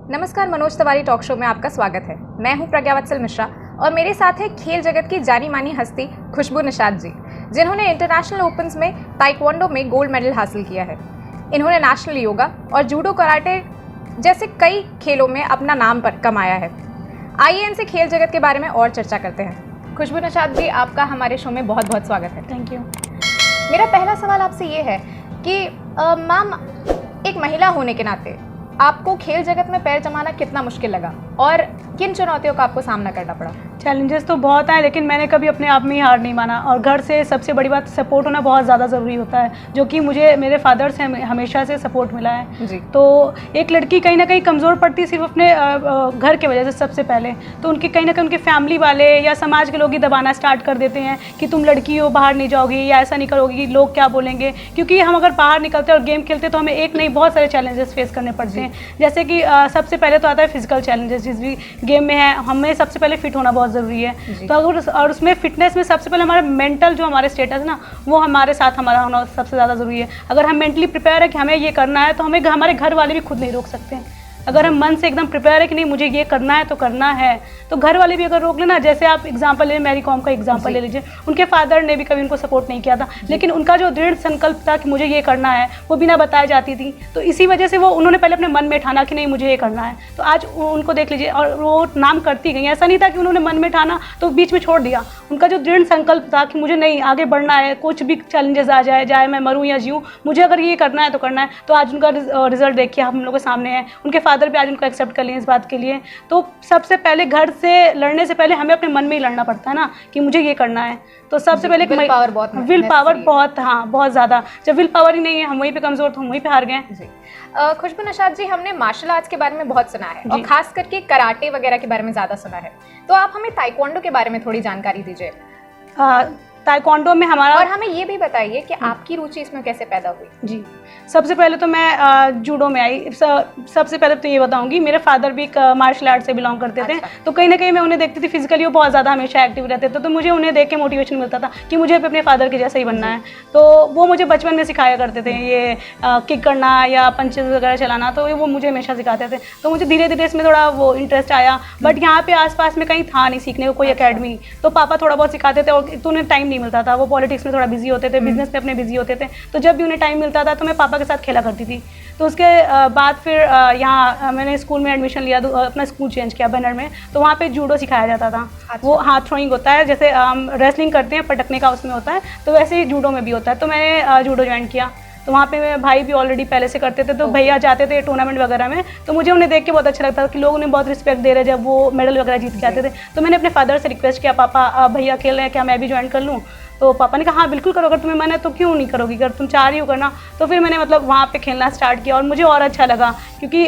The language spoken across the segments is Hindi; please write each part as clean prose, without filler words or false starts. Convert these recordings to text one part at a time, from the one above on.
नमस्कार, मनोज तिवारी टॉक शो में आपका स्वागत है। मैं हूं प्रज्ञा वत्सल मिश्रा और मेरे साथ है खेल जगत की जानी मानी हस्ती खुशबू निषाद जी, जिन्होंने इंटरनेशनल ओपन्स में ताइक्वांडो में गोल्ड मेडल हासिल किया है। इन्होंने नेशनल योगा और जूडो कराटे जैसे कई खेलों में अपना नाम पर कमाया है। आइए इनसे खेल जगत के बारे में और चर्चा करते हैं। खुशबू निषाद जी, आपका हमारे शो में बहुत बहुत स्वागत है। Thank you. मेरा पहला सवाल आपसे ये है कि मैम, एक महिला होने के नाते आपको खेल जगत में पैर जमाना कितना मुश्किल लगा और किन चुनौतियों का आपको सामना करना पड़ा? चैलेंजेस तो बहुत आए, लेकिन मैंने कभी अपने आप में ही हार नहीं माना। और घर से सबसे बड़ी बात सपोर्ट होना बहुत ज़्यादा ज़रूरी होता है, जो कि मुझे मेरे फादर से हमेशा से सपोर्ट मिला है जी। तो एक लड़की कहीं ना कहीं कमज़ोर पड़ती है सिर्फ अपने घर के वजह से। सबसे पहले तो उनके कहीं ना कहीं उनके फैमिली वाले या समाज के लोग ही दबाना स्टार्ट कर देते हैं कि तुम लड़की हो, बाहर नहीं जाओगी या ऐसा नहीं करोगी, लोग क्या बोलेंगे। क्योंकि हम अगर बाहर निकलते और गेम खेलते तो हमें एक नहीं बहुत सारे चैलेंजेस फेस करने पड़ते हैं। जैसे कि सबसे पहले तो आता है फिजिकल चैलेंजेस। जिस भी गेम में है हमें सबसे पहले फिट होना बहुत ज़रूरी है। तो अगर और उसमें फिटनेस में सबसे पहले हमारा मेंटल जो हमारे स्टेटस है ना, वो हमारे साथ हमारा होना सबसे ज़्यादा ज़रूरी है। अगर हम मेंटली प्रिपेयर है कि हमें ये करना है तो हमें हमारे घर वाले भी खुद नहीं रोक सकते हैं। अगर हम मन से एकदम प्रिपेयर है कि नहीं मुझे ये करना है तो करना है, तो घर वाले भी अगर रोक लेना। जैसे आप एग्जांपल ले, मैरी कॉम का एग्जांपल ले लीजिए। उनके फादर ने भी कभी उनको सपोर्ट नहीं किया था, लेकिन उनका जो दृढ़ संकल्प था कि मुझे ये करना है, वो बिना बताए जाती थी। तो इसी वजह से वो उन्होंने पहले अपने मन में ठाना कि नहीं मुझे ये करना है। तो आज उनको देख लीजिए, और वो नाम करती गई। ऐसा नहीं था कि उन्होंने मन में ठाना तो बीच में छोड़ दिया। उनका जो दृढ़ संकल्प था कि मुझे नहीं आगे बढ़ना है, कुछ भी चैलेंजेस आ जाए, चाहे मैं मरूँ या जीऊँ, मुझे अगर ये करना है तो करना है। तो आज उनका रिजल्ट देखिए हम लोगों के सामने है। उनके फादर भी आज उनको एक्सेप्ट कर लिए इस बात के लिए। तो सबसे पहले घर से लड़ने से पहले हमें अपने मन में ही लड़ना पड़ता है ना कि मुझे ये करना है। तो सबसे पहले विल पावर बहुत बहुत ज़्यादा। जब विल पावर ही नहीं है, हम वहीं पे कमज़ोर, तो हम वहीं पे हार गए। खुशबू निषाद जी, हमने मार्शल आर्ट्स के बारे में बहुत सुना है और खास करके कराटे वगैरह के बारे में ज़्यादा सुना है। तो आप हमें ताइक्वांडो के बारे में थोड़ी जानकारी दीजिए। ताइक्वांडो में हमारा, और हमें ये भी बताइए कि आपकी रुचि इसमें कैसे पैदा हुई? जी, सबसे पहले तो मैं जूडो में आई। सबसे पहले तो ये बताऊंगी, मेरे फादर भी मार्शल आर्ट से बिलोंग करते थे। तो कहीं ना कहीं मैं उन्हें देखती थी, फिजिकली वो बहुत ज़्यादा हमेशा एक्टिव रहते थे। तो मुझे उन्हें देख के मोटिवेशन मिलता था कि मुझे अपने फादर के जैसा ही बनना है। तो वो मुझे बचपन में सिखाया करते थे, ये किक करना या पंचेस वगैरह चलाना, तो वो मुझे हमेशा सिखाते थे। तो मुझे धीरे धीरे इसमें थोड़ा वो इंटरेस्ट आया। बट यहाँ पे आसपास में कहीं था नहीं सीखने को कोई अकेडमी। तो पापा थोड़ा बहुत सिखाते थे और तो उन्हें टाइम नहीं मिलता था। वो पॉलिटिक्स में थोड़ा बिजी होते थे, बिजनेस में अपने बिजी होते थे। तो जब भी उन्हें टाइम मिलता था तो मैं पापा के साथ खेला करती थी। तो उसके बाद फिर यहाँ मैंने स्कूल में एडमिशन लिया, अपना स्कूल चेंज किया बैनर में। तो वहाँ पे जूडो सिखाया जाता था। वो हाथ थ्रोइंग होता है, जैसे रेसलिंग करते हैं पटकने का उसमें होता है, तो वैसे ही जूडो में भी होता है। तो मैंने जूडो ज्वाइन किया। तो वहाँ पे मेरे भाई भी ऑलरेडी पहले से करते थे। तो भैया जाते थे टूर्नामेंट वगैरह में, तो मुझे उन्हें देख के बहुत अच्छा लगता था कि लोग उन्हें बहुत रिस्पेक्ट दे रहे जब वो मेडल वगैरह जीत के आते थे। तो मैंने अपने फादर से रिक्वेस्ट किया, पापा भैया खेल रहे हैं, क्या मैं भी ज्वाइन कर लूँ? तो पापा ने कहा हाँ बिल्कुल करो, अगर तुम्हें मन है तो क्यों नहीं करोगी, अगर तुम चाह रही हो करना। तो फिर मैंने मतलब वहाँ पे खेलना स्टार्ट किया और मुझे और अच्छा लगा, क्योंकि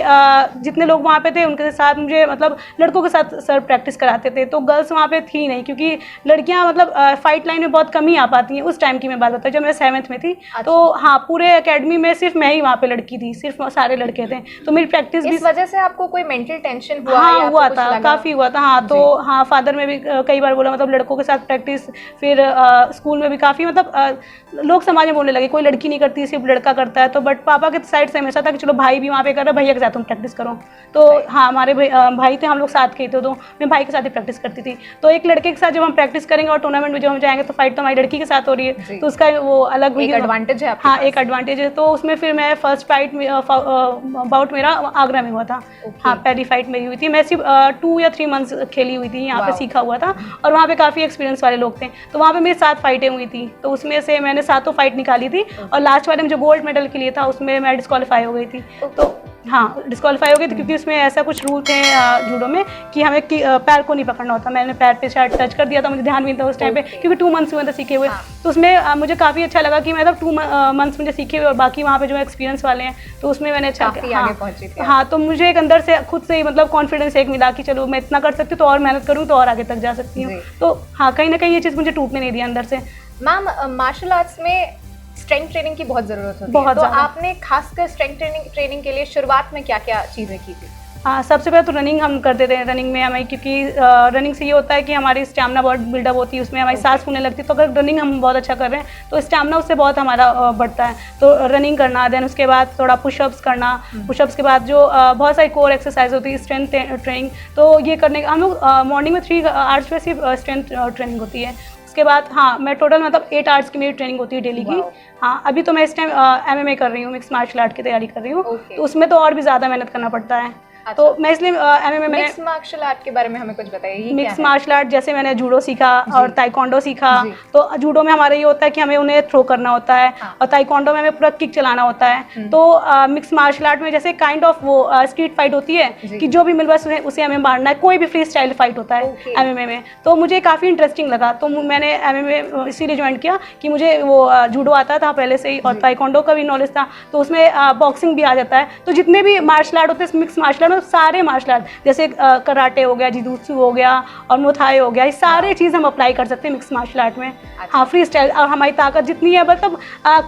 जितने लोग वहाँ पे थे उनके साथ मुझे मतलब लड़कों के साथ सर प्रैक्टिस कराते थे। तो गर्ल्स वहाँ पे थी नहीं, क्योंकि लड़कियाँ मतलब फाइट लाइन में बहुत कम ही आ पाती हैं। उस टाइम की मैं बात बताऊँ, जब मैं 7th में थी। तो हाँ, पूरे अकेडमी में सिर्फ मैं ही वहाँ पे लड़की थी, सिर्फ सारे लड़के थे। तो मेरी प्रैक्टिस भी, इस वजह से आपको कोई मेंटल टेंशन हुआ? हाँ हुआ था, काफ़ी हुआ था। हाँ तो हाँ, फादर में भी कई बार बोला, मतलब लड़कों के साथ प्रैक्टिस। फिर स्कूल में भी काफ़ी मतलब लोग समाज में बोलने लगे कोई लड़की नहीं करती, सिर्फ लड़का करता है। तो बट पापा के साइड से हमेशा था कि चलो भाई भी वहाँ पे कर रहा है, भैया के साथ तुम प्रैक्टिस करो। तो हाँ, हमारे भाई थे, हम लोग साथ के थे, तो मैं भाई के साथ ही प्रैक्टिस करती थी। तो एक लड़के के साथ जब हम प्रैक्टिस करेंगे और टूर्नामेंट में जब हम जाएंगे तो फाइट तो हमारी लड़की के साथ हो रही है, तो उसका वो अलग एक एडवांटेज है। हाँ, एक एडवांटेज है। तो उसमें फिर मैं फर्स्ट फाइट बाउट मेरा आगरा में हुआ था। हाँ, पहली फाइट मेरी हुई थी। मैं सिर्फ 2 या 3 मंथ्स खेली हुई थी, यहाँ पे सीखा हुआ था। और वहाँ पे काफ़ी एक्सपीरियंस वाले लोग थे। तो वहाँ पे मेरी 7 फाइटें हुई थी। तो उसमें से मैंने 7 फाइट निकाली थी। और लास्ट वाले में जो गोल्ड मेडल के लिए था उसमें मैं डिस्क्वालीफाई हो गई थी। तो हाँ, डिस्क्वालीफाई हो गई थी, क्योंकि उसमें ऐसा कुछ रूल थे जूडो में कि हमें पैर को नहीं पकड़ना होता। मैंने पैर पे शायद टच कर दिया था, मुझे ध्यान भी नहीं था उस टाइम पे, क्योंकि 2 मंथ्स हुए थे सीखे हुए। तो उसमें मुझे काफ़ी अच्छा लगा कि मतलब 2 मंथ्स मुझे सीखे हुए, और बाकी वहाँ पे जो एक्सपीरियंस वाले हैं तो उसमें मैंने अच्छा हाँ, तो मुझे एक अंदर से खुद से ही मतलब कॉन्फिडेंस एक मिला कि चलो मैं इतना कर सकती हूँ, तो और मेहनत करूँ तो और आगे तक जा सकती हूँ। तो हाँ, कहीं ना कहीं ये चीज़ मुझे टूटने नहीं दिया अंदर से। मैम, मार्शल आर्ट्स में स्ट्रेंथ ट्रेनिंग की बहुत ज़रूरत होती है, तो आपने खासकर स्ट्रेंथ ट्रेनिंग के लिए शुरुआत में क्या क्या चीज़ें की थी? सबसे पहले तो रनिंग हम करते थे। रनिंग में हमें, क्योंकि रनिंग से ये होता है कि हमारी स्टैमिना बहुत बिल्डअप होती है, उसमें हमारी सांस फूलने लगती है। तो अगर रनिंग हम बहुत अच्छा कर रहे हैं तो स्टैमिना उससे बहुत हमारा बढ़ता है। तो रनिंग करना, देन उसके बाद थोड़ा पुशअप्स करना, पुशअप्स के बाद जो बहुत सारी कोर एक्सरसाइज होती है, स्ट्रेंथ ट्रेनिंग, तो ये करने का हम लोग मॉर्निंग में 3 आवर्स में सिर्फ स्ट्रेंथ ट्रेनिंग होती है। उसके बाद हाँ, मैं टोटल मतलब 8 आवर्स की मेरी ट्रेनिंग होती है डेली की। हाँ, अभी तो मैं इस टाइम MMA कर रही हूँ, मिक्स मार्शल आर्ट की तैयारी कर रही हूँ। तो उसमें तो और भी ज़्यादा मेहनत करना पड़ता है। तो मैं इसलिए MMA में मिक्स मार्शल आर्ट के बारे में हमें कुछ बताइए। मिक्स मार्शल आर्ट जैसे मैंने जूडो सीखा और ताइक्वांडो सीखा। तो जूडो में हमारा ये होता है कि हमें उन्हें थ्रो करना होता है, और ताइक्वांडो में हमें पूरा किक चलाना होता है। तो मिक्स मार्शल आर्ट में जैसे काइंड ऑफ वो स्ट्रीट फाइट होती है कि जो भी मिल बस उसे हमें मारना है, कोई भी फ्री स्टाइल फाइट होता है MMA में। तो मुझे काफ़ी इंटरेस्टिंग लगा, तो मैंने MMA इसीलिए ज्वाइन किया कि मुझे वो जूडो आता था पहले से ही, और ताइक्वांडो का भी नॉलेज था। तो उसमें बॉक्सिंग भी आ जाता है। तो जितने भी मार्शल आर्ट होते हैं मिक्स मार्शल आर्ट में, सारे मार्शल आर्ट जैसे कराटे हो गया, जिदुत्सु हो गया और मुथाई हो गया, ये सारे चीज़ हम अप्लाई कर सकते हैं मिक्स मार्शल आर्ट में। हाँ, फ्री स्टाइल, और हमारी ताकत जितनी है मतलब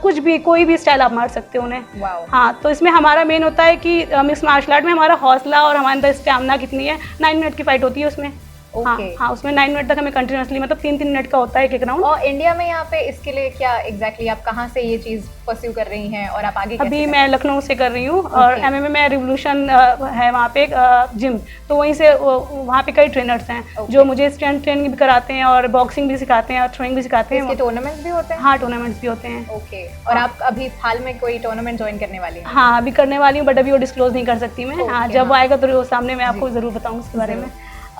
कुछ भी कोई भी स्टाइल आप मार सकते हो उन्हें। हाँ, तो इसमें हमारा मेन होता है कि मिक्स मार्शल आर्ट में हमारा हौसला और हमारे अंदर स्टैमिना कितनी है। 9 मिनट की फाइट होती है उसमें। हाँ, उसमें 9 मिनट तक हमें कंटिन्यूसली मतलब 3-3 मिनट का होता है एक राउंड। और इंडिया में यहाँ पे इसके लिए क्या एग्जैक्टली आप कहाँ से ये चीज़ परस्यू कर रही हैं और आप आगे अभी मैं लखनऊ से कर रही हूँ, और MMA में रिवोल्यूशन है वहाँ पे एक जिम, तो वहीं से वहाँ पे कई ट्रेनर्स हैं जो मुझे स्ट्रेंथ ट्रेनिंग भी कराते हैं और बॉक्सिंग भी सिखाते हैं और थ्रोइंग भी सिखाते हैं। टूर्नामेंट्स भी होते हैं? हाँ, टूर्नामेंट्स भी होते हैं। ओके, और आप अभी हाल में कोई टूर्नामेंट ज्वाइन करने वाली हैं? हाँ, अभी करने वाली हूँ, बट अभी वो डिस्क्लोज नहीं कर सकती मैं। हाँ, जब वो आएगा तो सामने मैं आपको ज़रूर बताऊँ उसके बारे में।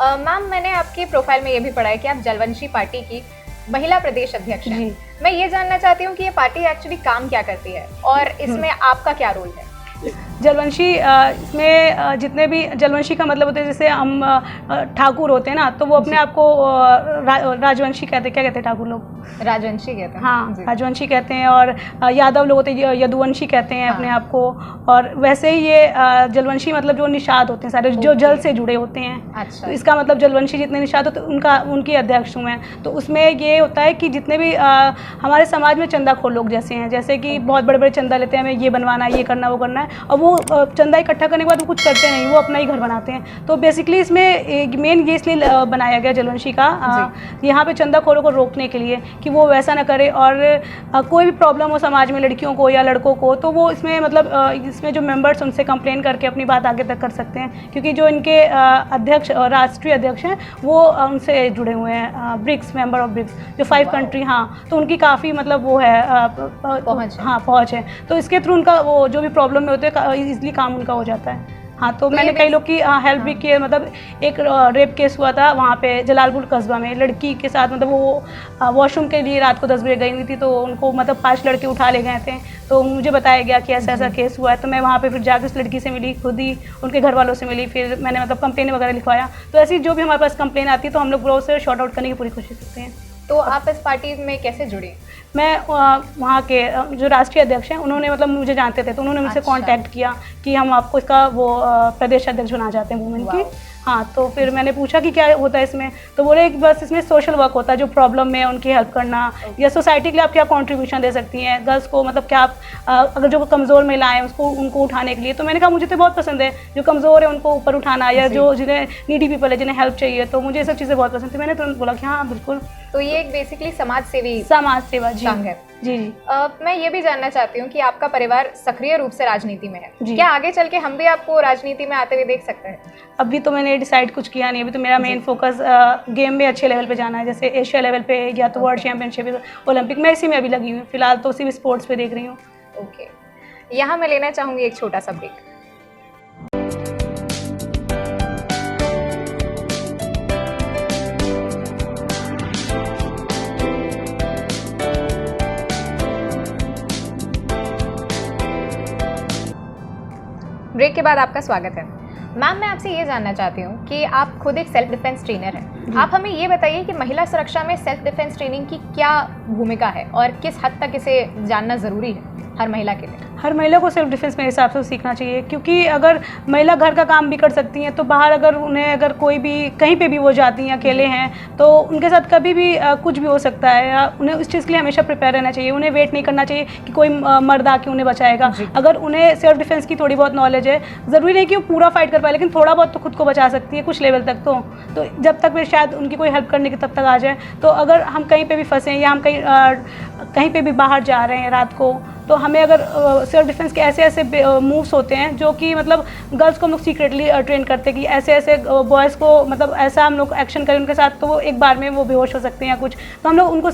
मैम, मैंने आपकी प्रोफाइल में ये भी पढ़ा है कि आप जलवंशी पार्टी की महिला प्रदेश अध्यक्ष हैं। मैं ये जानना चाहती हूँ कि ये पार्टी एक्चुअली काम क्या करती है और इसमें आपका क्या रोल है? जलवंशी इसमें जितने भी जलवंशी का मतलब होता है, जैसे हम ठाकुर होते हैं ना, तो वो अपने आप को राजवंशी कहते हैं। क्या कहते हैं ठाकुर लोग? राजवंशी कहते हैं। हाँ, राजवंशी कहते हैं। और यादव लोग होते हैं यदुवंशी कहते हैं अपने आप को। और वैसे ही ये जलवंशी मतलब जो निषाद होते हैं सारे, जो जल से जुड़े होते हैं। अच्छा। तो इसका मतलब जलवंशी जितने निषाद होते हैं उनकी अध्यक्ष हूँ मैं। तो उसमें ये होता है कि जितने भी हमारे समाज में चंदाखोर लोग जैसे हैं, जैसे कि बहुत बड़े बड़े चंदा लेते हैं, हमें ये बनवाना है, ये करना, वो करना है, और वो चंदा इकट्ठा करने के बाद वो कुछ करते नहीं, वो अपना ही घर बनाते हैं। तो बेसिकली इसमें मेन ये इसलिए बनाया गया जलवंशी का, यहाँ पे चंदाखोरों को रोकने के लिए कि वो वैसा ना करे। और कोई भी प्रॉब्लम हो समाज में लड़कियों को या लड़कों को, तो वो इसमें मतलब इसमें जो मेंबर्स उनसे कंप्लेन करके अपनी बात आगे तक कर सकते हैं। क्योंकि जो इनके अध्यक्ष राष्ट्रीय अध्यक्ष हैं वो उनसे जुड़े हुए हैं, ब्रिक्स, मेंबर ऑफ ब्रिक्स, जो 5 कंट्री। हाँ, तो उनकी काफ़ी मतलब वो है पहुँच है। तो इसके थ्रू उनका वो जो भी प्रॉब्लम में होते हैं इजीली काम उनका हो जाता है। हाँ, तो मैंने कई लोग की हेल्प भी की है। मतलब एक रेप केस हुआ था वहाँ पे जलालपुर कस्बा में, लड़की के साथ मतलब वो वॉशरूम के लिए रात को 10 बजे गई हुई थी, तो उनको मतलब 5 लड़के उठा ले गए थे। तो मुझे बताया गया कि ऐसा ऐसा केस हुआ है। तो मैं वहाँ पे फिर जाकर उस लड़की से मिली, खुद ही उनके घर वालों से मिली, फिर मैंने मतलब कंप्लेन वगैरह लिखवाया। तो ऐसी जो भी हमारे पास कंप्लेन आती है तो हम लोग वो उसे शॉर्ट आउट करने की पूरी कोशिश करते हैं। तो आप इस पार्टी में कैसे जुड़ी? मैं वहाँ के जो राष्ट्रीय अध्यक्ष हैं उन्होंने मतलब मुझे जानते थे, तो उन्होंने मुझसे कांटेक्ट किया कि हम आपको इसका वो प्रदेश अध्यक्ष बनाना चाहते हैं वुमेन की। हाँ, तो फिर मैंने पूछा कि क्या होता है इसमें, तो बोले कि बस इसमें सोशल वर्क होता है, जो प्रॉब्लम में उनकी हेल्प करना, या सोसाइटी के लिए आप क्या कंट्रीब्यूशन दे सकती हैं गर्ल्स को, मतलब क्या आप अगर जो कमज़ोर महिलाएं हैं उसको उनको उठाने के लिए। तो मैंने कहा मुझे तो बहुत पसंद है जो कमज़ोर है उनको ऊपर उठाना, या जो जिन्हें नीडी पीपल है जिन्हें हेल्प चाहिए, तो मुझे ये सब चीज़ें बहुत पसंद थी। मैंने तुरंत बोला कि हाँ बिल्कुल। तो ये एक बेसिकली समाज सेवा संघ है। जी। मैं ये भी जानना चाहती हूँ कि आपका परिवार सक्रिय रूप से राजनीति में है, क्या आगे चल के हम भी आपको राजनीति में आते हुए देख सकते हैं? अभी तो मैंने डिसाइड कुछ किया नहीं। अभी तो मेरा मेन फोकस गेम में अच्छे लेवल पे जाना है, जैसे एशिया लेवल पे या तो वर्ल्ड चैंपियनशिप, ओलंपिक में इसी में अभी लगी हुई। फिलहाल तो उसी भी स्पोर्ट्स पे देख रही हूँ। ओके, यहाँ मैं लेना चाहूँगी एक छोटा सा ब्रेक। ब्रेक के बाद आपका स्वागत है। मैम, मैं आपसे ये जानना चाहती हूँ कि आप खुद एक सेल्फ डिफेंस ट्रेनर हैं। आप हमें ये बताइए कि महिला सुरक्षा में सेल्फ डिफेंस ट्रेनिंग की क्या भूमिका है और किस हद तक इसे जानना ज़रूरी है हर महिला के लिए? हर महिला को सेल्फ डिफेंस मेरे हिसाब से सीखना चाहिए, क्योंकि अगर महिला घर का काम भी कर सकती हैं तो बाहर अगर कोई भी कहीं पे भी वो जाती हैं, अकेले हैं, तो उनके साथ कभी भी कुछ भी हो सकता है। या उन्हें उस चीज़ के लिए हमेशा प्रिपेयर रहना चाहिए। उन्हें वेट नहीं करना चाहिए कि कोई मर्द आके उन्हें बचाएगा। अगर उन्हें सेल्फ डिफेंस की थोड़ी बहुत नॉलेज है, ज़रूरी नहीं कि वो पूरा फाइट कर पाए, लेकिन थोड़ा बहुत तो खुद को बचा सकती है कुछ लेवल तक। तो जब तक फिर शायद उनकी कोई हेल्प करने की तब तक आ जाए। तो अगर हम कहीं पे भी फंसे या हम कहीं पे भी बाहर जा रहे हैं रात को, तो हमें अगर सेल्फ डिफेंस के ऐसे मूव्स होते हैं जो कि मतलब गर्ल्स को हम लोग सीक्रेटली ट्रेन करते हैं कि ऐसे बॉयज़ को मतलब ऐसा हम लोग एक्शन करें उनके साथ तो वो एक बार में वो बेहोश हो सकते हैं या कुछ, तो हम लोग उनको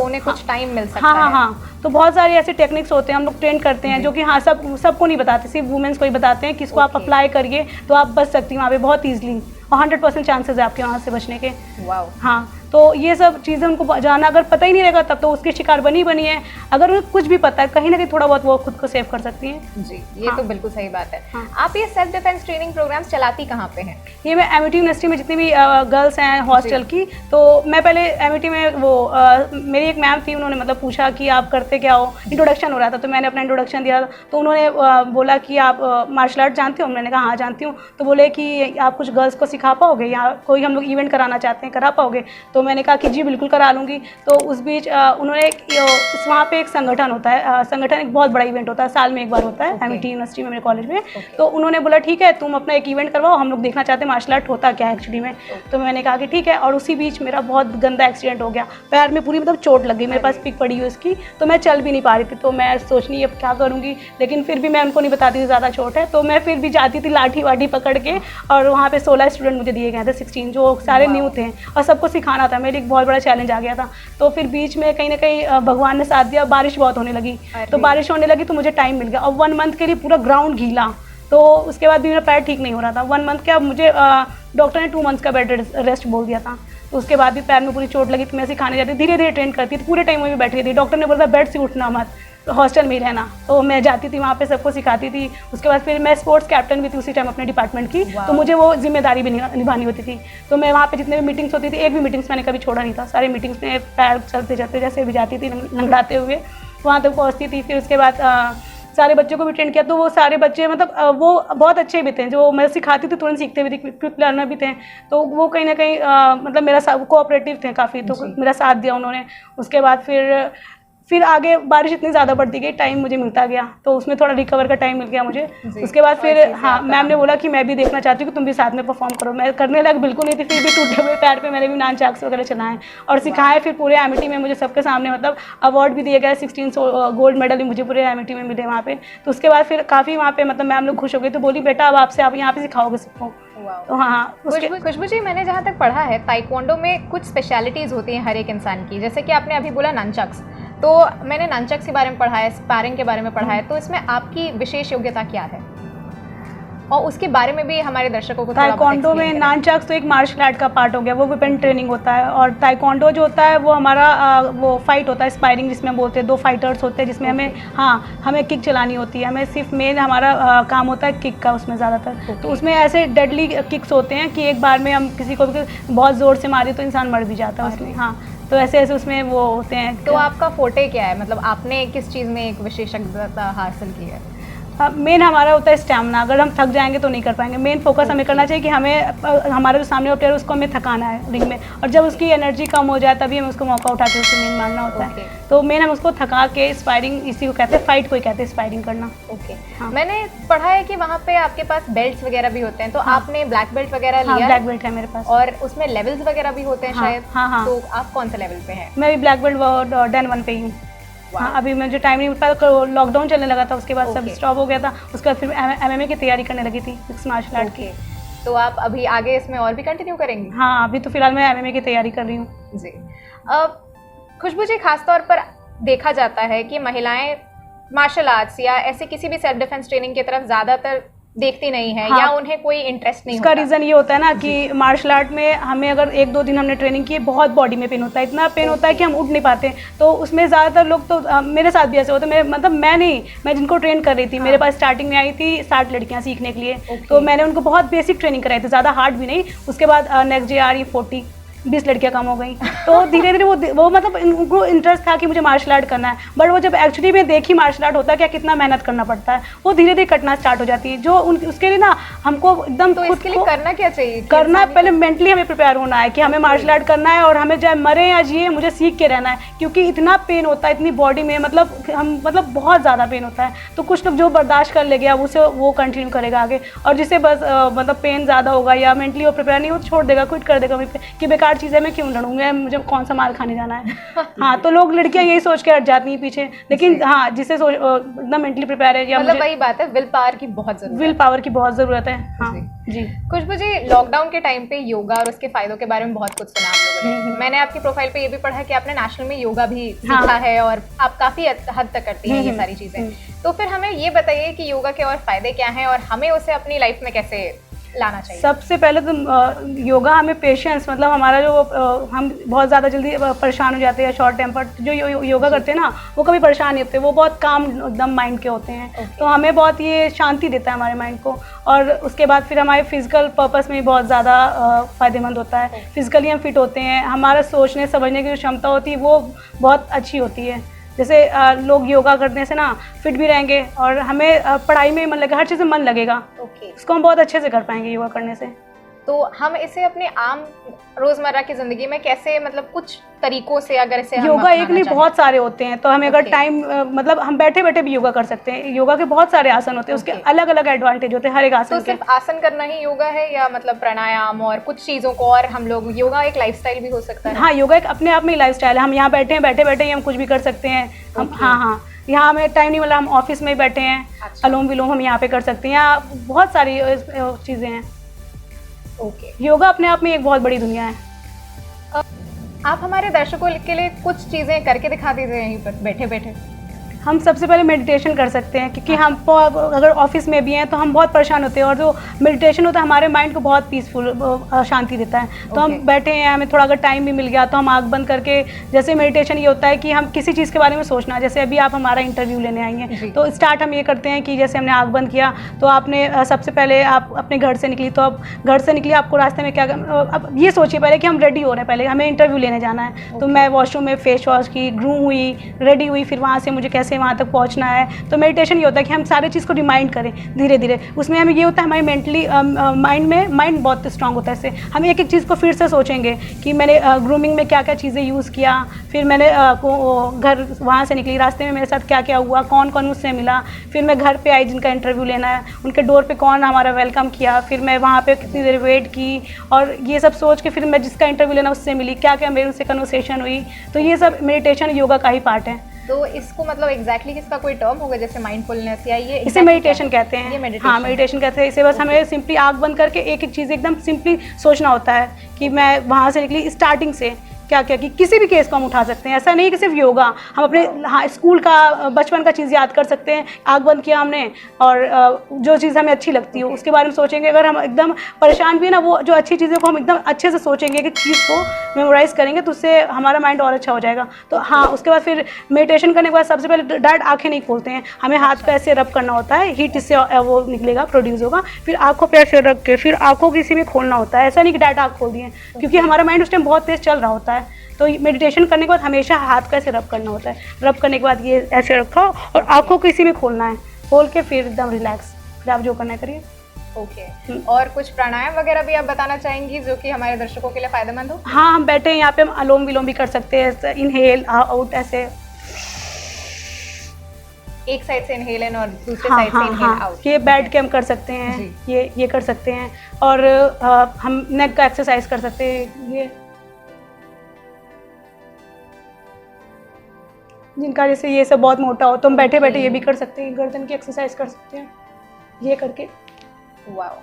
उन्हें कुछ टाइम मिल सकता हाँ है। हाँ, तो बहुत सारी ऐसे टेक्निक्स होते हैं हम लोग ट्रेन करते हैं जो कि हाँ सबको नहीं बताते, सिर्फ वुमेन्स को ही बताते हैं कि इसको आप अप्लाई करिए तो आप बच सकती हैं वहाँ पे बहुत ईजिली, और 100% चांसेस है आपके वहाँ से बचने के। वाओ। हाँ, तो ये सब चीज़ें उनको जाना अगर पता ही नहीं रहेगा तब तो उसकी शिकार बनी है। अगर उन्हें कुछ भी पता है कहीं ना कहीं थोड़ा बहुत वो खुद को सेव कर सकती हैं। जी, ये हाँ। तो बिल्कुल सही बात है। हाँ। आप ये सेल्फ डिफेंस ट्रेनिंग प्रोग्राम्स चलाती कहाँ पे हैं? ये मैं एमिटी यूनिवर्सिटी में जितनी भी गर्ल्स हैं हॉस्टल की, तो मैं पहले एमिटी में मेरी एक मैम थी, उन्होंने मतलब पूछा कि आप करते क्या हो, इंट्रोडक्शन हो रहा था तो मैंने अपना इंट्रोडक्शन दिया। तो उन्होंने बोला कि आप मार्शल आर्ट जानते हो? मैंने कहा हाँ जानती हूँ। तो बोले कि आप कुछ गर्ल्स को सिखा पाओगे या कोई हम लोग इवेंट कराना चाहते हैं, करा पाओगे? तो मैंने कहा कि जी बिल्कुल करा लूँगी। तो उस बीच उन्होंने वहाँ पे एक संगठन होता है, संगठन एक बहुत बड़ा इवेंट होता है, साल में एक बार होता है एमिटी यूनिवर्सिटी में, मेरे कॉलेज में। तो उन्होंने बोला ठीक है तुम अपना एक इवेंट करवाओ, हम लोग देखना चाहते हैं मार्शल आर्ट होता क्या है एक्चुअली में। तो मैंने कहा कि ठीक है, और उसी बीच मेरा बहुत गंदा एक्सीडेंट हो गया, पैर में पूरी मतलब चोट लग गई, मेरे पास पिक पड़ी हुई उसकी, तो मैं चल भी नहीं पा रही थी। तो मैं सोचनी अब क्या करूँगी, लेकिन फिर भी मैं उनको नहीं बताती थी ज़्यादा चोट है, तो मैं फिर भी जाती थी लाठी वाठी पकड़ के, और वहाँ पे 16 स्टूडेंट मुझे दिए गए थे, 16 जो सारे न्यू थे, और सबको सिखाना था। मेरे एक बहुत बड़ा चैलेंज आ गया था। तो फिर बीच में कहीं ना कहीं भगवान ने साथ दिया, बारिश बहुत होने लगी, तो बारिश होने लगी तो मुझे टाइम मिल गया, और 1 मंथ के लिए पूरा ग्राउंड गीला। तो उसके बाद भी मेरा पैर ठीक नहीं हो रहा था 1 मंथ क्या, मुझे डॉक्टर ने 2 मंथ्स का बेड रेस्ट बोल दिया था। तो उसके बाद भी पैर में पूरी चोट लगी, तो मैं सिखाने जाती, धीरे धीरे ट्रेन करती थी, पूरे टाइम वहीं बैठी रहती। डॉक्टर ने बोला बेड से उठना मत, तो हॉस्टल में ही रहना। तो मैं जाती थी वहाँ पे, सबको सिखाती थी। उसके बाद फिर मैं स्पोर्ट्स कैप्टन भी थी उसी टाइम अपने डिपार्टमेंट की, तो मुझे वो जिम्मेदारी भी निभानी होती थी। तो मैं वहाँ पे जितने भी मीटिंग्स होती थी, एक भी मीटिंग्स मैंने कभी छोड़ा नहीं था, सारी मीटिंग्स में पैर चलते चलते जैसे भी जाती थी लंगड़ाते हुए वहाँ तक पहुँचती थी। फिर उसके बाद सारे बच्चों को भी ट्रेन किया, तो वो सारे बच्चे मतलब वो बहुत अच्छे भी थे, जो मैं सिखाती थी तुरंत सीखते भी थे, क्विक लर्नर भी थे। तो वो कहीं ना कहीं मतलब मेरा कोऑपरेटिव थे काफ़ी, तो मेरा साथ दिया उन्होंने। उसके बाद फिर आगे बारिश इतनी ज़्यादा बढ़ती गई, टाइम मुझे मिलता गया, तो उसमें थोड़ा रिकवर का टाइम मिल गया मुझे। उसके बाद फिर हाँ, मैम ने बोला कि मैं भी देखना चाहती हूँ कि तुम भी साथ में परफॉर्म करो। मैं करने लग बिल्कुल नहीं थी, फिर भी टूटे हुए पैर पे मैंने भी नानचाक्स वगैरह चलाए और सिखाए। फिर पूरे एमिटी में मुझे सबके सामने मतलब अवार्ड भी दिए गए, 16 गोल्ड मेडल भी मुझे पूरे एमिटी में मिले वहाँ पे। तो उसके बाद फिर काफ़ी वहाँ पे मतलब मैम लोग खुश हो गई, तो बोली बेटा अब आपसे आप यहाँ पे सिखाओगे सबको। तो हाँ, खुशबू जी, मैंने जहाँ तक पढ़ा है ताइक्वांडो में कुछ स्पेशलिटीज़ होती हैं हर एक इंसान की, जैसे कि आपने अभी बोला ननचक्स, तो मैंने ननचक्स के बारे में पढ़ा है, स्पैरिंग के बारे में पढ़ा है, तो इसमें आपकी विशेष योग्यता क्या है? और उसके बारे में भी हमारे दर्शकों को ताइक्वांडो में नानचक्स तो एक मार्शल आर्ट का पार्ट हो गया, वो वेपन ट्रेनिंग होता है। और ताइक्वांडो जो होता है वो हमारा वो फाइट होता है, स्पायरिंग जिसमें बोलते हैं, 2 फाइटर्स होते हैं जिसमें हमें किक चलानी होती है। हमें सिर्फ मेन हमारा काम होता है किक का उसमें ज़्यादातर। तो उसमें ऐसे डेडली किक्स होते हैं कि एक बार में हम किसी को भी बहुत ज़ोर से मारे तो इंसान मर भी जाता है उसमें। हाँ, तो ऐसे उसमें वो होते हैं। तो आपका फोटे क्या है, मतलब आपने किस चीज़ में एक विशेषज्ञता हासिल की है? मेन हमारा होता है स्टैमिना। अगर हम थक जाएंगे तो नहीं कर पाएंगे। मेन फोकस हमें करना चाहिए कि हमें हमारे जो सामने प्लेयर उसको हमें थकाना है रिंग में, और जब उसकी एनर्जी कम हो जाए तभी हमें उसको मौका उठा के उसको मेन मारना होता है। तो मेन हम उसको थका के स्पायरिंग, इसी को कहते हैं, फाइट को ही कहते हैं स्पायरिंग करना। हाँ। मैंने पढ़ा है कि वहाँ पे आपके पास बेल्ट्स वगैरह भी होते हैं, तो आपने ब्लैक बेल्ट वगैरह लिया? ब्लैक बेल्ट है मेरे पास, और उसमें लेवल्स वगैरह भी होते हैं शायद? हाँ। तो आप कौन से लेवल पे हैं? मैं भी ब्लैक बेल्ट डैन 1 पे ही हूँ। हाँ, अभी मुझे टाइम नहीं मिल पाया, लॉकडाउन चलने लगा था, उसके बाद सब स्टॉप हो गया था। उसके बाद फिर MMA की तैयारी करने लगी थी, मिक्स मार्शल आर्ट की। तो आप अभी आगे इसमें और भी कंटिन्यू करेंगी? हाँ, अभी तो फिलहाल मैं MMA की तैयारी कर रही हूँ। जी। खुशबू जी, खासतौर पर देखा जाता है कि महिलाएं मार्शल आर्ट्स या ऐसे किसी भी सेल्फ डिफेंस ट्रेनिंग की तरफ ज़्यादातर देखती नहीं है, या उन्हें कोई इंटरेस्ट नहीं होता। इसका रीज़न ये होता है ना कि मार्शल आर्ट में हमें अगर 1-2 दिन हमने ट्रेनिंग की, बहुत बॉडी में पेन होता है, इतना पेन होता है कि हम उठ नहीं पाते। तो उसमें ज़्यादातर लोग तो मेरे साथ भी ऐसे होते हैं, मैं जिनको ट्रेन कर रही थी, मेरे पास स्टार्टिंग में आई थी 60 लड़कियाँ सीखने के लिए। तो मैंने उनको बहुत बेसिक ट्रेनिंग कराई थी, ज़्यादा हार्ड भी नहीं। उसके बाद नेक्स्ट डे आ रही 40, 20 लड़कियां कम हो गई। तो धीरे धीरे वो मतलब उनको इंटरेस्ट था कि मुझे मार्शल आर्ट करना है, बट वो जब एक्चुअली में देखी मार्शल आर्ट होता है क्या, कितना मेहनत करना पड़ता है, वो धीरे धीरे कटना स्टार्ट हो जाती है। जो उसके लिए ना हमको एकदम तो इसके लिए करना क्या चाहिए? करना पहले मेंटली हमें प्रिपेयर होना है कि हमें मार्शल आर्ट करना है और हमें चाहे मरे या जिए मुझे सीख के रहना है, क्योंकि इतना पेन होता है इतनी बॉडी में, मतलब बहुत ज़्यादा पेन होता है। तो कुछ लोग जो बर्दाश्त कर ले गया उसे वो कंटिन्यू करेगा आगे, और जिसे बस मतलब पेन ज़्यादा होगा या मेंटली वो प्रिपेयर नहीं हो तो छोड़ देगा, क्विट कर देगा वहीं पे कि बेकार चीज़ है, मैं क्यों लड़ूंगा, मुझे कौन सा मार खाने जाना है। हाँ, तो लोग लड़कियाँ यही सोच के हट जाती हैं पीछे, लेकिन हाँ जिसे एकदम मेंटली प्रिपेयर है या मतलब वही बात है, विल पावर की बहुत जरूरत है। विल पावर की बहुत ज़रूरत है। हाँ जी। खुशबू जी, लॉकडाउन के टाइम पे योगा और उसके फायदों के बारे में बहुत कुछ सुना आप लोगों ने। मैंने आपकी प्रोफाइल पे ये भी पढ़ा कि आपने नेशनल में योगा भी सीखा है और आप काफी हद तक करती हैं ये सारी चीजें। तो फिर हमें ये बताइए कि योगा के और फायदे क्या हैं और हमें उसे अपनी लाइफ में कैसे लाना चाहिए? सबसे पहले तो योगा हमें पेशेंस, मतलब हमारा जो हम बहुत ज़्यादा जल्दी परेशान हो जाते हैं, शॉर्ट टेम्पर, जो योगा करते हैं ना वो कभी परेशान नहीं होते, वो बहुत काम एकदम माइंड के होते हैं। तो हमें बहुत ये शांति देता है हमारे माइंड को, और उसके बाद फिर हमारे फिजिकल पर्पस में बहुत ज़्यादा फ़ायदेमंद होता है। फिजिकली हम फिट होते हैं, हमारा सोचने समझने की जो क्षमता होती है वो बहुत अच्छी होती है। जैसे लोग योगा करने से ना फिट भी रहेंगे और हमें पढ़ाई में मन लगेगा, हर चीज़ में मन लगेगा। इसको हम बहुत अच्छे से कर पाएंगे योगा करने से। तो हम इसे अपने आम रोजमर्रा की जिंदगी में कैसे, मतलब कुछ तरीकों से अगर इसे योगा एक नहीं बहुत सारे होते हैं, तो हमें अगर टाइम मतलब हम बैठे बैठे भी योगा कर सकते हैं। योगा के बहुत सारे आसन होते हैं, उसके अलग अलग एडवांटेज होते हैं हर एक आसन तो सिर्फ आसन करना ही योगा है या मतलब प्राणायाम और कुछ चीज़ों को, और हम लोग योगा एक लाइफस्टाइल भी हो सकता है? हाँ, योगा एक अपने आप में लाइफस्टाइल है। हम यहाँ बैठे हैं, बैठे बैठे ही हम कुछ भी कर सकते हैं। हम हाँ यहाँ हमें टाइम नहीं मिला, हम ऑफिस में ही बैठे हैं, अनुलोम विलोम हम यहाँ पे कर सकते हैं। यहाँ बहुत सारी चीज़ें हैं। योगा अपने आप में एक बहुत बड़ी दुनिया है। आप हमारे दर्शकों के लिए कुछ चीज़ें करके दिखा दीजिए यहीं पर बैठे बैठे। हम सबसे पहले मेडिटेशन कर सकते हैं, क्योंकि हम अगर ऑफिस में भी हैं तो हम बहुत परेशान होते हैं, और जो मेडिटेशन होता है हमारे माइंड को बहुत पीसफुल शांति देता है। तो हम बैठे हैं, हमें थोड़ा अगर टाइम भी मिल गया तो हम आँख बंद करके, जैसे मेडिटेशन ये होता है कि हम किसी चीज़ के बारे में सोचना, जैसे अभी आप हमारा इंटरव्यू लेने आई हैं, तो स्टार्ट हम ये करते हैं कि जैसे हमने आँख बंद किया तो आपने सबसे पहले आप अपने घर से निकली, तो अब घर से निकली आपको रास्ते में क्या, अब ये सोचिए पहले कि हम रेडी हो रहे हैं, पहले हमें इंटरव्यू लेने जाना है। तो मैं वॉशरूम में फेस वॉश की, ग्रूम हुई, रेडी हुई, फिर वहाँ से मुझे कैसे वहाँ तक पहुँचना है। तो मेडिटेशन ये होता है कि हम सारे चीज़ को रिमाइंड करें धीरे धीरे। उसमें हमें ये होता है हमारी मेंटली माइंड बहुत स्ट्रांग होता है इससे। हम एक एक चीज़ को फिर से सोचेंगे कि मैंने ग्रूमिंग में क्या क्या चीज़ें यूज़ किया, फिर मैंने घर वहाँ से निकली, रास्ते में मेरे साथ क्या क्या हुआ, कौन कौन मुझसे मिला, फिर मैं घर पे आई जिनका इंटरव्यू लेना है, उनके डोर पे कौन हमारा वेलकम किया, फिर मैं वहाँ पे कितनी देर वेट की, और ये सब सोच के फिर मैं जिसका इंटरव्यू लेना उससे मिली, क्या क्या मेरे उनसे कन्वर्सेशन हुई। तो ये सब मेडिटेशन योगा का ही पार्ट है। तो इसको मतलब एग्जैक्टली इसका कोई टर्म होगा जैसे माइंडफुलनेस या ये इसे मेडिटेशन कहते हैं। हाँ, मेडिटेशन कहते हैं इसे। बस हमें सिंपली आँख बंद करके एक एक चीज़ एकदम सिंपली सोचना होता है कि मैं वहाँ से निकली स्टार्टिंग से क्या क्या, कि किसी भी केस को हम उठा सकते हैं। ऐसा नहीं कि सिर्फ योगा, हम अपने स्कूल का बचपन का चीज़ याद कर सकते हैं। आँख बंद किया हमने और जो चीज़ हमें अच्छी लगती हो उसके बारे में सोचेंगे। अगर हम एकदम परेशान भी है ना, वो जो अच्छी चीज़ों को हम एकदम अच्छे से सोचेंगे कि चीज़ को मेमोराइज़ करेंगे, तो उससे हमारा माइंड और अच्छा हो जाएगा। तो हाँ, उसके बाद फिर मेडिटेशन करने के बाद सबसे पहले डायरेक्ट आँखें नहीं खोलते हैं, हमें हाथ पे ऐसे रब करना होता है, हीट इससे वो निकलेगा, प्रोड्यूस होगा। फिर आँखों पे ऐसे रख के फिर आँखों किसी में खोलना होता है। ऐसा नहीं कि डायरेक्ट आँख खोल दिए, क्योंकि हमारा माइंड उस टाइम बहुत तेज़ चल रहा होता है। तो मेडिटेशन करने के बाद हमेशा हाथ का ऐसे रब करना होता है। रब करने के बाद ये ऐसे रखा और आँखों को इसी में खोलना है, खोल के फिर एकदम रिलैक्स, फिर आप जो करना है करिए। ओके। और कुछ प्राणायाम वगैरह भी आप बताना चाहेंगी जो कि हमारे दर्शकों के लिए फायदेमंद हो? हाँ, हम बैठे हैं यहाँ पे, हम अनुलोम विलोम भी कर सकते हैं, इनहेल आउट ऐसे, एक साइड से इनहेल इन और दूसरे साइड से इनहेल आउट। ये बैठ के हम कर सकते हैं, ये कर सकते हैं। और हम नेक का एक्सरसाइज कर सकते हैं। ये जिनका जैसे ये सब बहुत मोटा हो तो हम बैठे बैठे ये भी कर सकते हैं, गर्दन की एक्सरसाइज कर सकते हैं ये करके। वाओ।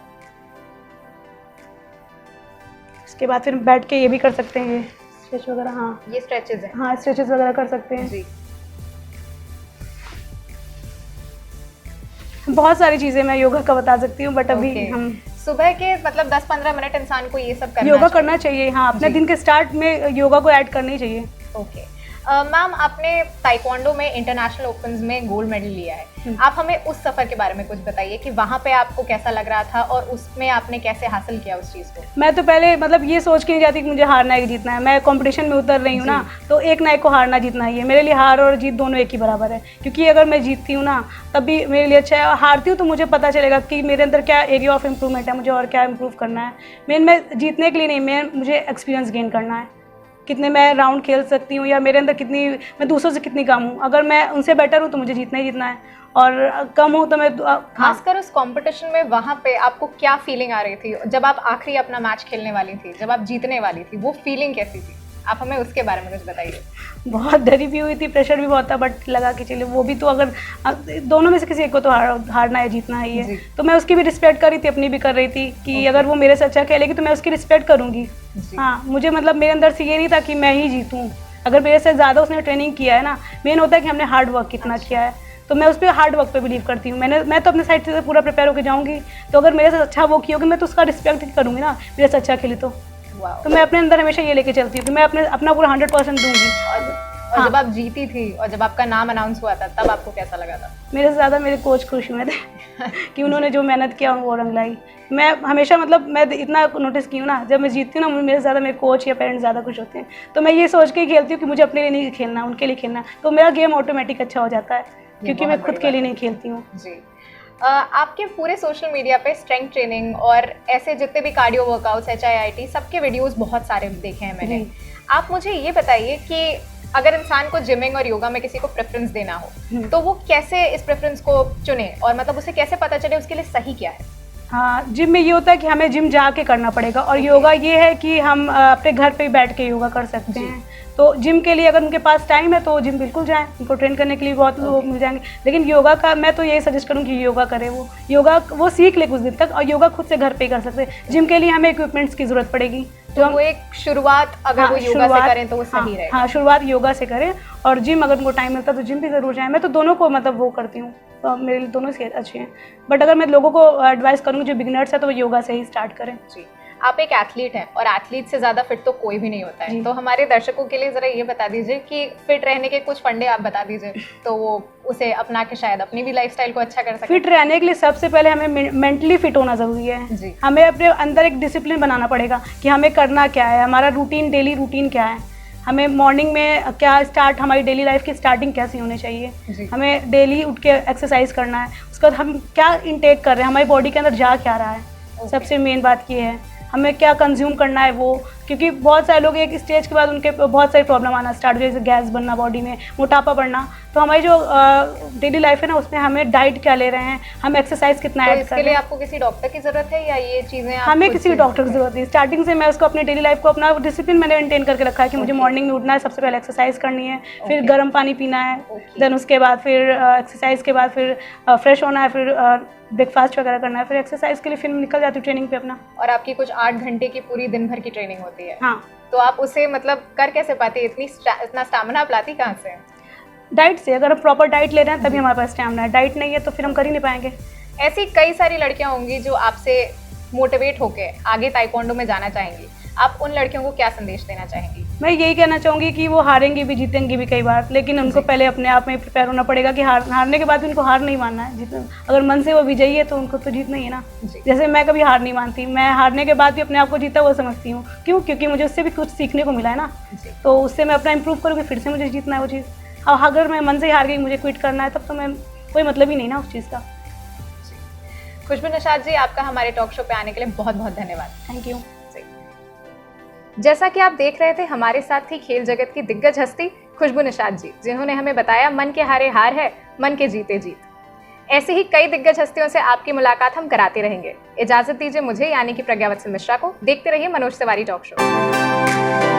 इसके बाद फिर बैठ के ये भी कर सकते हैं, ये स्ट्रेच वगैरह। हाँ, ये स्ट्रेचेस हैं। हाँ, स्ट्रेचेस वगैरह कर सकते हैं जी। बहुत सारी चीज़ें मैं योगा का बता सकती हूँ, बट अभी हम सुबह के मतलब 10-15 मिनट इंसान को ये सब करना योगा करना चाहिए। हाँ, अपने दिन के स्टार्ट में योगा को ऐड करना ही चाहिए। ओके। मैम, आपने ताइक्वांडो में इंटरनेशनल ओपन्स में गोल्ड मेडल लिया है। आप हमें उस सफर के बारे में कुछ बताइए कि वहाँ पे आपको कैसा लग रहा था और उसमें आपने कैसे हासिल किया उस चीज़ को। मैं तो पहले मतलब ये सोच के नहीं जाती कि मुझे हारना है कि जीतना है। मैं कंपटीशन में उतर रही हूँ ना, तो एक ना एक को हारना जीतना ही है। मेरे लिए हार और जीत दोनों एक ही बराबर है, क्योंकि अगर मैं जीतती हूँ ना तब भी मेरे लिए अच्छा है, हारती हूँ तो मुझे पता चलेगा कि मेरे अंदर क्या एरिया ऑफ इम्प्रूवमेंट है, मुझे और क्या इम्प्रूव करना है। मैं जीतने के लिए नहीं, मुझे एक्सपीरियंस गेन करना है, कितने मैं राउंड खेल सकती हूँ या मेरे अंदर कितनी, मैं दूसरों से कितनी कम हूँ। अगर मैं उनसे बेटर हूँ तो मुझे जीतना ही जीतना है, और कम हूँ तो मैं खासकर उस कंपटीशन में वहाँ पे आपको क्या फीलिंग आ रही थी जब आप आखिरी अपना मैच खेलने वाली थी, जब आप जीतने वाली थी, वो फीलिंग कैसी थी? आप हमें उसके बारे में कुछ बताइए। बहुत डरी भी हुई थी, प्रेशर भी बहुत था, बट लगा कि चलिए वो भी तो, अगर दोनों में से किसी एक को तो हारना है, जीतना ही है। तो मैं उसकी भी रिस्पेक्ट कर रही थी, अपनी भी कर रही थी कि अगर वो मेरे से अच्छा खेलेगी तो मैं उसकी रिस्पेक्ट करूँगी। हाँ, मुझे मतलब मेरे अंदर से ये नहीं था कि मैं ही जीतूँ। अगर मेरे से ज़्यादा उसने ट्रेनिंग किया है ना, मेन होता है कि हमने हार्ड वर्क कितना किया है, तो मैं उस पर हार्ड वर्क पे बिलीव करती हूँ। मैं तो अपने साइड से पूरा प्रिपेयर होकर जाऊँगी, तो अगर मेरे से अच्छा वो की होगी मैं तो उसका रिस्पेक्ट करूँगी ना, मेरे से अच्छा खेली तो मैं अपने अंदर हमेशा ये लेके चलती हूँ कि मैं अपना पूरा 100% दूंगी। और जब आप जीती थी और जब आपका नाम अनाउंस हुआ था तब आपको कैसा लगा था? मेरे से ज़्यादा मेरे कोच खुश हुए थे कि उन्होंने जो मेहनत किया वो रंग लाई। मैं हमेशा मतलब मैं इतना नोटिस की हूँ ना, जब मैं जीतती हूँ ना मेरे से ज़्यादा मेरे कोच या पेरेंट्स ज़्यादा खुश होते हैं। तो मैं ये सोच के ही खेलती हूँ कि मुझे अपने लिए नहीं खेलना, उनके लिए खेलना, तो मेरा गेम ऑटोमेटिक अच्छा हो जाता है, क्योंकि मैं खुद के लिए नहीं खेलती हूँ। जी, आपके पूरे सोशल मीडिया पे स्ट्रेंथ ट्रेनिंग और ऐसे जितने भी कार्डियो वर्कआउट्स, HIIT, सबके वीडियोस बहुत सारे देखे हैं मैंने। आप मुझे ये बताइए कि अगर इंसान को जिमिंग और योगा में किसी को प्रेफरेंस देना हो तो वो कैसे इस प्रेफरेंस को चुने, और मतलब उसे कैसे पता चले उसके लिए सही क्या है? हाँ, जिम में ये होता है कि हमें जिम जाके करना पड़ेगा, और योगा ये है कि हम अपने घर पे ही बैठ के योगा कर सकते हैं। तो जिम के लिए अगर उनके पास टाइम है तो जिम बिल्कुल जाएं, उनको ट्रेन करने के लिए बहुत लोग मिल जाएंगे। लेकिन योगा का मैं तो यही सजेस्ट करूँ कि योगा करे, वो सीख ले कुछ दिन तक, और योगा खुद से घर पे ही कर सकते हैं। जिम के लिए हमें इक्विपमेंट्स की ज़रूरत पड़ेगी, तो वो एक शुरुआत अगर वो योगा से करें तो वो सही रहेगा। हाँ, शुरुआत योगा से करें, और जिम अगर उनको टाइम मिलता है तो जिम भी ज़रूर जाएं। मैं तो दोनों को मतलब वो करती हूँ, तो मेरे लिए दोनों से अच्छे हैं। बट अगर मैं लोगों को एडवाइस करूँगी जो बिगिनर्स है तो वो योगा से ही स्टार्ट करें। जी, आप एक एथलीट हैं और एथलीट से ज़्यादा फिट तो कोई भी नहीं होता है, तो हमारे दर्शकों के लिए ज़रा ये बता दीजिए कि फिट रहने के कुछ फंडे आप बता दीजिए तो वो उसे अपना के शायद अपनी भी लाइफस्टाइल को अच्छा कर सके। फिट रहने के लिए सबसे पहले हमें मेंटली फिट होना ज़रूरी है जी। हमें अपने अंदर एक डिसिप्लिन बनाना पड़ेगा कि हमें करना क्या है, हमारा रूटीन, डेली रूटीन क्या है, हमें मॉर्निंग में क्या स्टार्ट, हमारी डेली लाइफ की स्टार्टिंग कैसी होनी चाहिए, हमें डेली उठ के एक्सरसाइज करना है, उसके बाद हम क्या इंटेक कर रहे हैं, हमारी बॉडी के अंदर जा क्या रहा है। सबसे मेन बात ये है हमें क्या कंज्यूम करना है वो, क्योंकि बहुत सारे लोग एक स्टेज के बाद उनके बहुत सारी प्रॉब्लम आना स्टार्ट हो, जैसे गैस बनना बॉडी में, मोटापा बढ़ना। तो हमारी जो डेली लाइफ है ना उसमें हमें डाइट क्या ले रहे हैं, हम एक्सरसाइज कितना ऐड कर रहे हैं। इसके लिए आपको किसी डॉक्टर की ज़रूरत है या ये चीज़ें हमें किसी डॉक्टर की ज़रूरत नहीं। स्टार्टिंग से मैं उसको अपनी डेली लाइफ को अपना डिसिप्लिन मैंने मेंटेन करके रखा है कि मुझे मॉर्निंग में उठना है, सबसे पहले एक्सरसाइज करनी है, फिर गर्म पानी पीना है, देन उसके बाद फिर एक्सरसाइज के बाद फिर फ्रेश होना है, फिर ब्रेकफास्ट वगैरह करना है, फिर एक्सरसाइज के लिए फिर निकल जाती हूँ ट्रेनिंग पे अपना। और आपकी कुछ 8 घंटे की पूरी दिन भर की ट्रेनिंग होती है। हाँ, तो आप उसे मतलब कर कैसे पाती है, इतना स्टैमिना आप लाती कहाँ से? डाइट से। अगर हम प्रॉपर डाइट ले रहे हैं तभी हमारे पास स्टैमिना है, डाइट नहीं है तो फिर हम कर ही नहीं पाएंगे। ऐसी कई सारी लड़कियां होंगी जो आपसे मोटिवेट होके आगे ताइक्वांडो में जाना चाहेंगी, आप उन लड़कियों को क्या संदेश देना चाहेंगी? मैं यही कहना चाहूँगी कि वो हारेंगी भी जीतेंगी भी कई बार, लेकिन उनको पहले अपने आप में प्रिपेयर होना पड़ेगा कि हारने के बाद भी उनको हार नहीं मानना है। अगर मन से वो विजयी है तो उनको तो जीतना ही है ना। जैसे मैं कभी हार नहीं मानती, मैं हारने के बाद भी अपने आप को जीता हुआ समझती हूँ। क्यों? क्योंकि मुझे उससे भी कुछ सीखने को मिला है ना, तो उससे मैं अपना इम्प्रूव करूँगी, फिर से मुझे जीतना है वो चीज़। अब अगर मैं मन से ही हार गई, मुझे क्विट करना है, तब तो मैं कोई मतलब ही नहीं ना उस चीज़ का। खुशबू निषाद जी, आपका हमारे टॉक शो पे आने के लिए बहुत बहुत धन्यवाद। Thank you. जैसा कि आप देख रहे थे, हमारे साथ थी खेल जगत की दिग्गज हस्ती खुशबू निषाद जी, जिन्होंने हमें बताया मन के हारे हार है, मन के जीते जीत। ऐसे ही कई दिग्गज हस्तियों से आपकी मुलाकात हम कराते रहेंगे। इजाजत दीजिए मुझे यानी कि प्रज्ञा वत्सल मिश्रा को। देखते रहिए मनोज तिवारी टॉक शो।